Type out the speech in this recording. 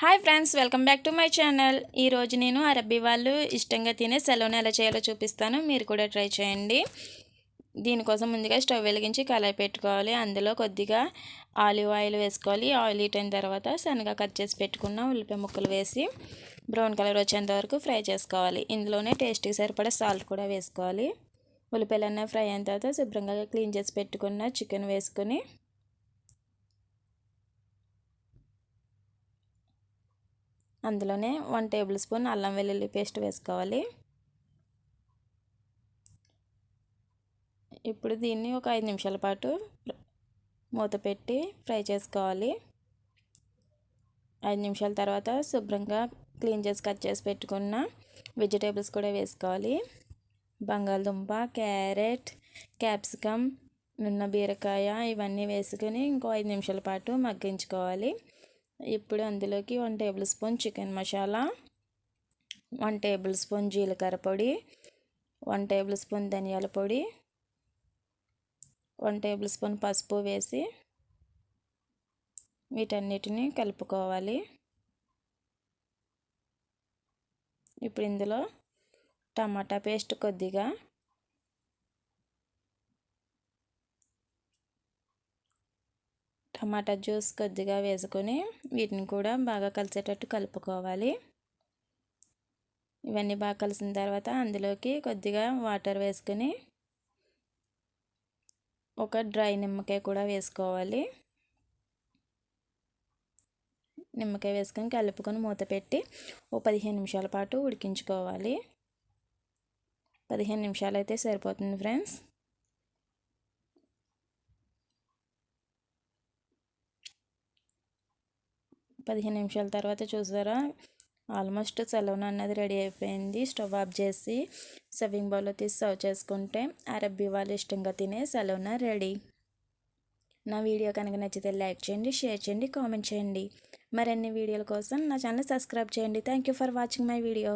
Hi friends, welcome back to my channel. ఈరోజు నేను అరబ్బీ వాళ్ళు ఇష్టంగా తినే సెలోని ఎలా చేయాలో చూపిస్తాను. మీరు కూడా ట్రై చేయండి. దీనికోసం ముందుగా స్టవ్ వెలిగించి కళాయి పెట్టుకోవాలి. అందులో కొద్దిగా ఆలివ్ ఆయిల్ వేసుకోవాలి. ఆయిల్ హీట్ అయిన తర్వాత సన్నగా కట్ చేసి పెట్టుకున్న ఉల్లిపాయ ముక్కలు వేసి బ్రౌన్ కలర్ వచ్చేంత వరకు ఫ్రై చేసుకోవాలి. ఇందులోనే టేస్ట్కి సరిపడా సాల్ట్ కూడా వేసుకోవాలి. ఉల్లిపాయలన్నీ ఫ్రై అయిన తర్వాత శుభ్రంగా క్లీన్ చేసి పెట్టుకున్న చికెన్ వేసుకొని అందులోనే 1 టేబుల్ స్పూన్ అల్లం వెల్లుల్లి పేస్ట్ వేసుకోవాలి. ఇప్పుడు దీన్ని ఒక 5 నిమిషాల పాటు మూత పెట్టి ఫ్రై చేసుకోవాలి. 5 నిమిషాల తర్వాత శుభ్రంగా క్లీన్ చేసి కట్ చేసి పెట్టుకున్న వెజిటేబుల్స్ కూడా వేసుకోవాలి. బంగాళదుంప, క్యారెట్, క్యాప్సికమ్, నున్న బీరకాయ ఇవన్నీ వేసుకొని ఇంకో 5 నిమిషాల పాటు మగ్గించుకోవాలి. ఇప్పుడు అందులోకి 1 table spoon chicken masala, 1 table spoon జీలకర్ర పొడి, 1 టేబుల్ స్పూన్ ధనియాల పొడి, 1 టేబుల్ స్పూన్ పసుపు వేసి వీటన్నిటిని కలుపుకోవాలి. ఇప్పుడు ఇందులో టమాటా పేస్ట్ కొద్దిగా, టమాటా జ్యూస్ కొద్దిగా వేసుకొని వీటిని కూడా బాగా కలిసేటట్టు కలుపుకోవాలి. ఇవన్నీ బాగా కలిసిన తర్వాత అందులోకి కొద్దిగా వాటర్ వేసుకొని ఒక డ్రై నిమ్మకాయ కూడా వేసుకోవాలి. నిమ్మకాయ వేసుకొని కలుపుకొని మూత పెట్టి ఓ 15 నిమిషాల పాటు ఉడికించుకోవాలి. 15 నిమిషాలు అయితే సరిపోతుంది ఫ్రెండ్స్. పదిహేను నిమిషాల తర్వాత చూసారా, ఆల్మోస్ట్ సెలోనా అన్నది రెడీ అయిపోయింది. స్టవ్ ఆఫ్ చేసి సర్వింగ్ బౌల్లో తీసి సర్వ్ చేసుకుంటే అరబ్బీ వాళ్ళు ఇష్టంగా తినే సెలోనా రెడీ. నా వీడియో కనుక నచ్చితే లైక్ చేయండి, షేర్ చేయండి, కామెంట్ చేయండి. మరిన్ని వీడియోల కోసం నా ఛానల్ సబ్స్క్రైబ్ చేయండి. Thank you for watching my video.